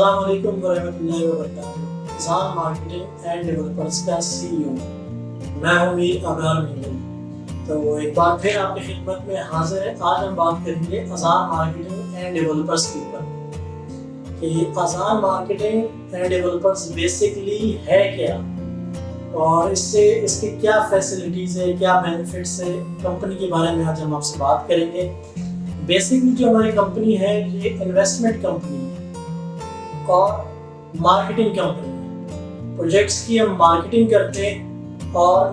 السلام علیکم ورحمۃ اللہ وبرکاتہ۔ اذان مارکیٹنگ اینڈ ڈیولپرز کا CEO میں ہوں میر ابرار مینگل۔ تو ایک بار پھر آپ کی خدمت میں حاضر ہے۔ آج ہم بات کریں گے اذان مارکیٹنگ اینڈ ڈیولپرز کے اوپر کہ اذان مارکیٹنگ اینڈ ڈیولپرز بیسکلی ہے کیا اور اس کی کیا فیسلٹیز ہے، کیا بینیفٹس ہے، کمپنی کے بارے میں آج ہم آپ سے بات کریں گے۔ بیسکلی جو ہماری کمپنی ہے یہ انویسٹمنٹ کمپنی ہے اور مارکیٹنگ کمپنی ہے۔ پروجیکٹس کی ہم مارکیٹنگ کرتے ہیں اور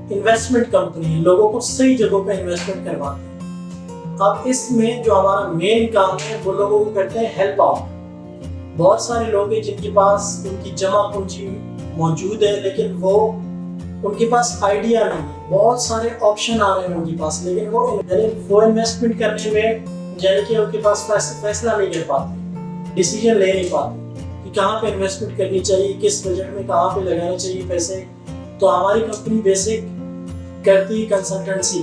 انویسٹمنٹ کمپنی ہے، لوگوں کو صحیح جگہوں پہ انویسٹمنٹ کرواتے ہیں۔ اب اس میں جو ہمارا مین کام ہے وہ لوگوں کو کرتے ہیں ہیلپ آؤٹ۔ بہت سارے لوگ ہیں جن کے پاس ان کی جمع پونجی موجود ہے لیکن وہ ان کے پاس آئیڈیا نہیں ہے، بہت سارے آپشن آ رہے ہیں ان کے پاس، لیکن وہ انویسٹمنٹ کرنے میں کہ ان کے پاس فیصلہ نہیں کر پاتے، ڈیسیجن لے نہیں پاتے کہ کہاں پہ انویسٹمنٹ کرنی چاہیے، کس بجٹ میں کہاں پہ لگانے چاہیے پیسے۔ تو ہماری کمپنی بیسک کرتی کنسلٹنسی،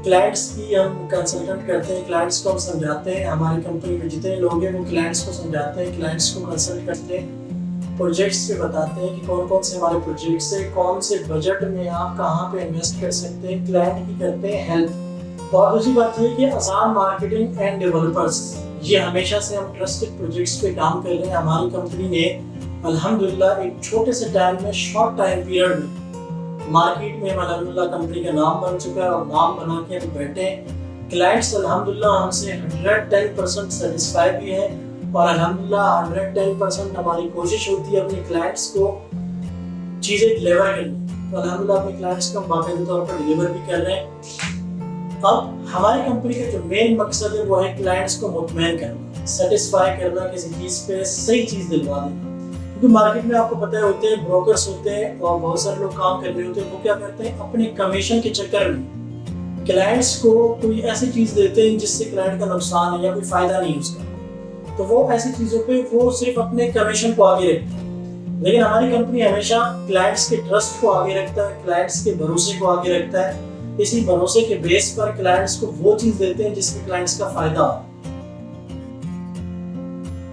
کلائنٹس کی ہم کنسلٹنٹ کرتے ہیں، کلائنٹس کو ہم سمجھاتے ہیں۔ ہماری کمپنی میں جتنے لوگ ہیں وہ کلائنٹس کو سمجھاتے ہیں، کلائنٹس کو کنسلٹ کرتے ہیں، پروجیکٹس پہ بتاتے ہیں کہ کون کون سے ہمارے پروجیکٹس ہیں، کون سے بجٹ میں آپ کہاں پہ انویسٹ کر سکتے ہیں، کلائنٹ کی کرتے ہیں ہیلپ۔ اور دوسری بات یہ کہ اذان مارکیٹنگ اینڈ ڈیولپرز یہ ہمیشہ سے ہم ٹرسٹڈ پروجیکٹس پہ کام کر رہے ہیں۔ ہماری کمپنی نے الحمدللہ ایک چھوٹے سے ٹائم میں، شارٹ ٹائم پیریڈ میں مارکیٹ میں الحمدللہ کمپنی کا نام بن چکا ہے اور نام بنا کے ہم بیٹھے ہیں۔ کلائنٹس الحمدللہ ہم سے 110% سیٹسفائی بھی ہیں اور الحمدللہ 110% ہماری کوشش ہوتی ہے اپنے کلائنٹس کو چیزیں ڈلیور کرنی۔ تو الحمدللہ اپنے کلائنٹس کو ہم باقاعدہ طور پر ڈلیور بھی کر رہے ہیں۔ اب ہماری کمپنی کا جو مین مقصد ہے وہ ہے کلائنٹس کو مطمئن کرنا، سیٹسفائی کرنا، کسی چیز پہ صحیح چیز دلوا دینا۔ کیونکہ مارکیٹ میں آپ کو پتہ ہوتے ہیں بروکرس ہوتے ہیں اور بہت سارے لوگ کام کر رہے ہوتے ہیں، وہ کیا کرتے ہیں اپنے کمیشن کے چکر میں کلائنٹس کو کوئی ایسی چیز دیتے ہیں جس سے کلائنٹ کا نقصان ہے یا کوئی فائدہ نہیں اس کا، تو وہ ایسی چیزوں پہ وہ صرف اپنے کمیشن کو آگے رکھتے ہیں۔ لیکن ہماری کمپنی ہمیشہ کلائنٹس کے ٹرسٹ کو آگے رکھتا ہے، کلائنٹس کے بھروسے کو آگے رکھتا ہے۔ اسی بھروسے کے بیس پر کلائنٹس کو وہ چیز دیتے ہیں جس میں کلائنٹس کا فائدہ ہو۔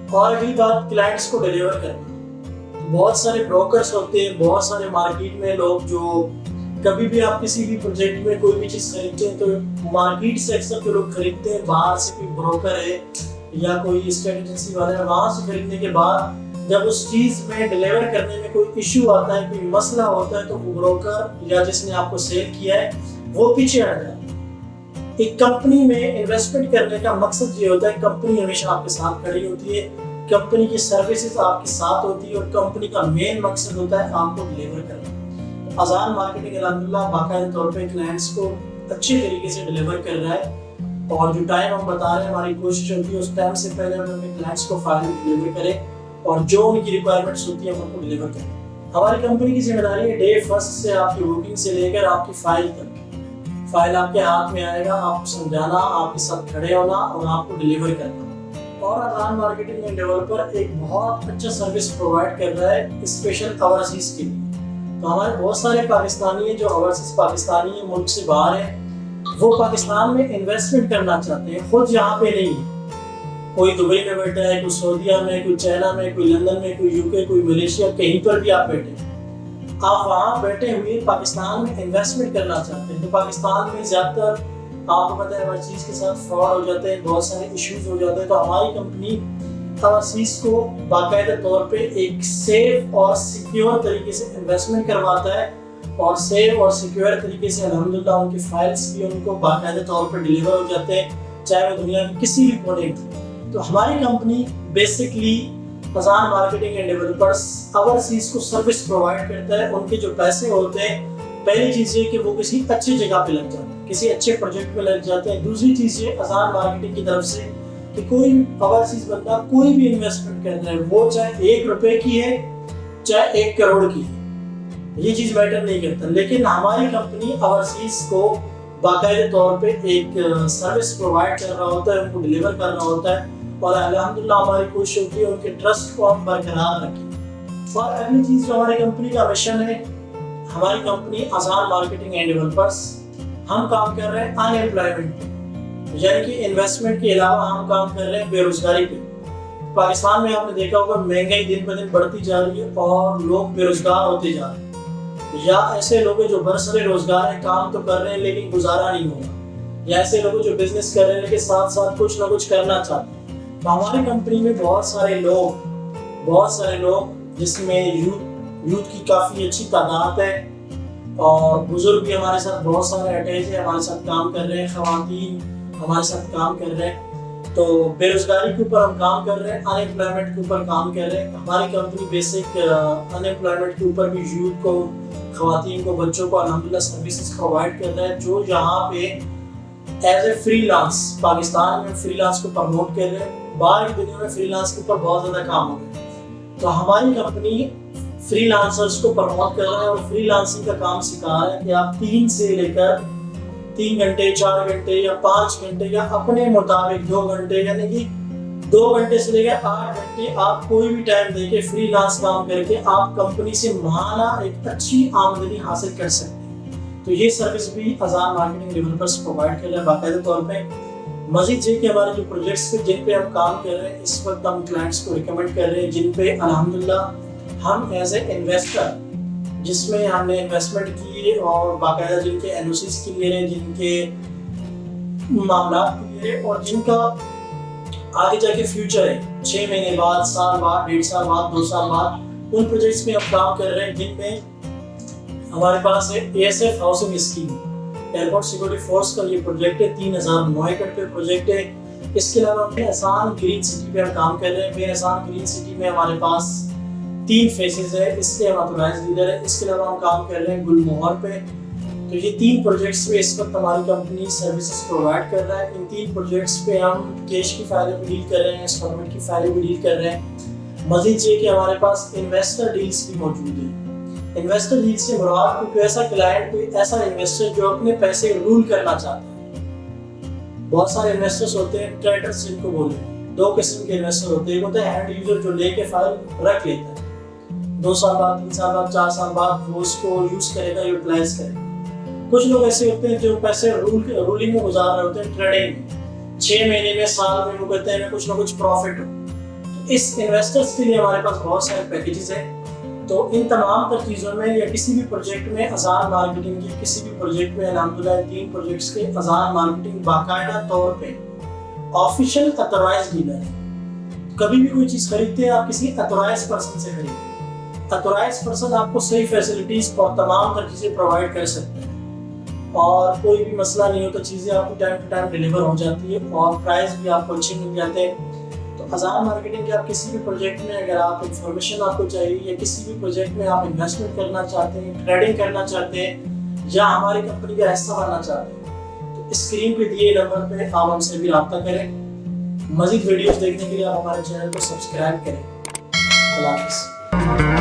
اور اگلی بات کلائنٹس کو ڈیلیور کرنا۔ بہت سارے بروکرز ہوتے ہیں، بہت سارے مارکیٹ میں لوگ جو کبھی بھی آپ کسی بھی پروجیکٹ میں کوئی بھی چیز خریدتے ہیں تو مارکیٹ سے اکثر جو لوگ خریدتے ہیں باہر سے، کوئی بروکر ہے یا کوئی اسٹیٹ ایجنسی والا ہے، وہاں سے خریدنے کے بعد جب اس چیز میں ڈیلیور کرنے میں کوئی ایشو آتا ہے، کوئی مسئلہ ہوتا ہے، تو وہ بروکر یا جس نے آپ کو سیل کیا ہے وہ پیچھے ہٹ جاتا ہے۔ ایک کمپنی میں انویسٹمنٹ کرنے کا مقصد یہ ہوتا ہے کمپنی ہمیشہ آپ کے ساتھ کھڑی ہوتی ہے، کمپنی کی سروسز آپ کے ساتھ ہوتی ہے اور کمپنی کا مین مقصد ہوتا ہے آپ کو ڈیلیور کرنا۔ اذان مارکیٹنگ الحمدللہ باقاعدہ طور پہ کلائنٹس کو اچھے طریقے سے ڈیلیور کر رہا ہے اور جو ٹائم ہم بتا رہے ہیں ہماری کوشش ہوتی ہے اس ٹائم سے پہلے ہم اپنے کلائنٹس کو فائل ڈیلیور کریں اور جو ان کی ریکوائرمنٹس ہوتی ہیں ہم ان کو ڈیلیور کریں۔ ہماری کمپنی کی ذمہ داری ہے ڈے فرسٹ سے آپ کی بکنگ سے لے کر آپ کی فائل تک، فائل آپ کے ہاتھ میں آئے گا، آپ کو سمجھانا، آپ کے ساتھ کھڑے ہونا اور آپ کو ڈیلیور کرنا۔ اور اذان مارکیٹنگ اینڈ ڈیولپر ایک بہت اچھا سروس پرووائڈ کر رہا ہے اسپیشل اوورسیز کے لیے۔ تو ہمارے بہت سارے پاکستانی ہیں جو اوورسیز پاکستانی ہیں، ملک سے باہر ہیں، وہ پاکستان میں انویسٹمنٹ کرنا چاہتے ہیں، خود یہاں پہ نہیں ہے، کوئی دبئی میں بیٹھا ہے، کوئی سعودیہ میں، کوئی چائنا میں، کوئی لندن میں، کوئی UK، کوئی ملیشیا، کہیں پر بھی آپ بیٹھے ہیں، آپ وہاں بیٹھے ہوئے پاکستان میں انویسٹمنٹ کرنا چاہتے ہیں۔ تو پاکستان میں زیادہ تر آپ کو پتہ ہے ہر چیز کے ساتھ فراڈ ہو جاتے ہیں، بہت سارے ایشوز ہو جاتے ہیں۔ تو ہماری کمپنی اوورسیز کو باقاعدہ طور پہ ایک سیف اور سیکیور طریقے سے انویسٹمنٹ کرواتا ہے اور سیف اور سیکیور طریقے سے الحمدللہ ان کی فائلز بھی ان کو باقاعدہ طور پر ڈیلیور ہو جاتے ہیں، چاہے وہ دنیا کے کسی بھی کونے میں۔ تو ہماری کمپنی بیسکلی اذان مارکیٹنگ اینڈ ڈیولپرز اوورسیز کو سروس پرووائڈ کرتا ہے۔ ان کے جو پیسے ہوتے ہیں، پہلی چیز یہ کہ وہ کسی اچھی جگہ پہ لگ جاتے ہیں، کسی اچھے پروجیکٹ پہ لگ جاتے ہیں۔ دوسری چیز یہ اذان مارکیٹنگ کی طرف سے کہ کوئی اوورسیز بندہ کوئی بھی انویسٹمنٹ کرنا ہے، وہ چاہے 1 روپے کی ہے چاہے 1 کروڑ کی ہے، یہ چیز میٹر نہیں کرتا، لیکن ہماری کمپنی اوورسیز کو باقاعدہ طور پہ ایک سروس پرووائڈ کر رہا ہوتا ہے، ان کو ڈیلیور کر رہا ہوتا ہے اور الحمدللہ ہماری کوشش ہوتی ہے ان کے ٹرسٹ کو ہم برقرار رکھیں۔ اور اگلی چیز جو ہماری کمپنی کا مشن ہے، ہماری کمپنی اذان مارکیٹنگ اینڈ ڈیولپرز، ہم کام کر رہے ہیں ان ایمپلائمنٹ پہ، یعنی کہ انویسٹمنٹ کے علاوہ ہم کام کر رہے ہیں بے روزگاری پہ۔ پاکستان میں آپ نے دیکھا ہوگا مہنگائی دن بہ دن بڑھتی جا رہی ہے اور لوگ بے روزگار ہوتے جا رہے ہیں، یا ایسے لوگ ہیں جو برسر روزگار ہیں، کام تو کر رہے ہیں لیکن گزارا نہیں ہوگا، یا ایسے لوگ جو بزنس کر رہے ہیں لیکن ساتھ ساتھ کچھ نہ کچھ کرنا چاہتے ہیں۔ تو ہماری کمپنی میں بہت سارے لوگ جس میں یوتھ کی کافی اچھی تعداد ہے، اور بزرگ بھی ہمارے ساتھ بہت سارے اٹیچ ہیں، ہمارے ساتھ کام کر رہے ہیں، خواتین ہمارے ساتھ کام کر رہے ہیں۔ تو بے روزگاری کے اوپر ہم کام کر رہے ہیں، ان امپلائمنٹ کے اوپر کام کر رہے ہیں۔ ہماری کمپنی بیسک ان امپلائمنٹ کے اوپر بھی یوتھ کو، خواتین کو، بچوں کو الحمدللہ سروسز پرووائڈ کر رہا ہے، جو یہاں پہ as a free lance Pakistan میں فری لانس کو پروموٹ کر رہے ہیں۔ باہر کی دنیا میں فری لانس کے اوپر بہت زیادہ کام ہو رہا ہے، تو ہماری کمپنی فری لانسرز کو پروموٹ کر رہا ہے اور فری لانسنگ کا کام سکھا رہا ہے کہ آپ 3 سے لے کر 3 گھنٹے، 4 گھنٹے یا 5 گھنٹے یا اپنے مطابق 2 گھنٹے، یعنی کہ 2 گھنٹے سے لے کر 8 گھنٹے آپ کوئی بھی ٹائم دے کے فری لانس کام کر کے آپ کمپنی سے ماہانہ ایک اچھی آمدنی حاصل کر سکتے ہیں۔ تو یہ سروس بھی اذان مارکیٹنگ ڈیولپرز پرووائڈ کر رہے ہیں باقاعدہ طور پہ۔ مزید یہ کہ ہمارے جو پروجیکٹس پہ جن پہ ہم کام کر رہے ہیں، اس وقت ہم کلائنٹس کو ریکمینڈ کر رہے ہیں جن پہ الحمدللہ ہم ایز اے انویسٹر، جس میں ہم نے انویسٹمنٹ کی اور باقاعدہ جن کے این او سیز کلیئر ہیں، جن کے معاملات کلیئر ہیں، اور جن کا آگے جا کے فیوچر ہے 6 مہینے بعد، سال بعد، 1.5 سال بعد، 2 سال بعد، ان پروجیکٹس میں ہم کام کر رہے ہیں جن میں ہمارے پاس ہے A S F housing scheme, airport security force کا یہ پروجیکٹ ہے، 3009 ایکڑ پہ پروجیکٹ ہے۔ اس کے علاوہ ہم احسان گرین سٹی پہ ہم کام کر رہے ہیں۔ مین احسان گرین سٹی میں ہمارے پاس 3 فیسز ہے، اس کے ہم آتھورائز لیڈر ہے۔ اس کے علاوہ ہم کام کر رہے ہیں گل مہر پہ۔ تو یہ 3 پروجیکٹس پہ اس وقت ہماری کمپنی سروسز پرووائڈ کر رہا ہے۔ ان 3 پروجیکٹس پہ ہم کیش کی فائلیں بھی ڈیل کر رہے ہیں، انسٹالمنٹ کی فائلیں بھی ڈیل کر رہے ہیں۔ مزید یہ کہ ہمارے پاس انویسٹر ڈیلز بھی موجود ہیں۔ انویسٹر ڈیل سے مراد کوئی ایسا کلائنٹ، کوئی ایسا انویسٹر جو اپنے پیسے رول کرنا چاہتا ہے۔ بہت سارے انویسٹرز ہوتے ہیں، ٹریڈرز جن کو بولتے ہیں۔ 2 قسم کے انویسٹر ہوتے ہیں، ایک ہوتا ہے ہینڈ یوزر جو لے کے فائل رکھ لیتا ہے، 2 سال بعد، 3 سال بعد، 4 سال بعد وہ اس کو یوز کرے گا، یوٹیلائز کرے گا۔ کچھ لوگ ایسے ہوتے ہیں جو پیسے رولنگ میں گزار رہے ہوتے ہیں، ٹریڈنگ میں 6 مہینے میں، سال میں، وہ کہتے ہیں کچھ نہ کچھ پروفٹ ہو۔ اس انویسٹرز کے لیے ہمارے پاس بہت سارے پیکیجز ہیں۔ تو ان تمام تر چیزوں میں یا کسی بھی پروجیکٹ میں اذان مارکیٹنگ کی کسی بھی پروجیکٹ میں الحمدللہ 3 پروجیکٹس کے اذان مارکیٹنگ باقاعدہ طور پہ آفیشیل اتھورائز ڈیلر ہے۔ کبھی بھی کوئی چیز خریدتے ہیں آپ کسی اتھورائز پرسن سے خریدیں۔ اتھورائز پرسن آپ کو صحیح فیسلٹیز اور تمام تر چیزیں پرووائڈ کر سکتے ہیں، اور کوئی بھی مسئلہ نہیں ہوتا، چیزیں آپ کو ٹائم ٹو ٹائم ڈیلیور ہو جاتی ہے اور پرائز بھی آپ کو اچھے مل جاتے ہیں۔ تو اذان مارکیٹنگ کے آپ کسی بھی پروجیکٹ میں اگر آپ انفارمیشن آپ کو چاہیے، یا کسی بھی پروجیکٹ میں آپ انویسٹمنٹ کرنا چاہتے ہیں، ٹریڈنگ کرنا چاہتے ہیں، یا ہماری کمپنی کا حصہ بننا چاہتے ہیں، تو اسکرین پہ دیے نمبر پہ آپ ہم سے بھی رابطہ کریں۔ مزید ویڈیوز دیکھنے کے لیے آپ ہمارے چینل کو سبسکرائب کریں۔ اللہ حافظ۔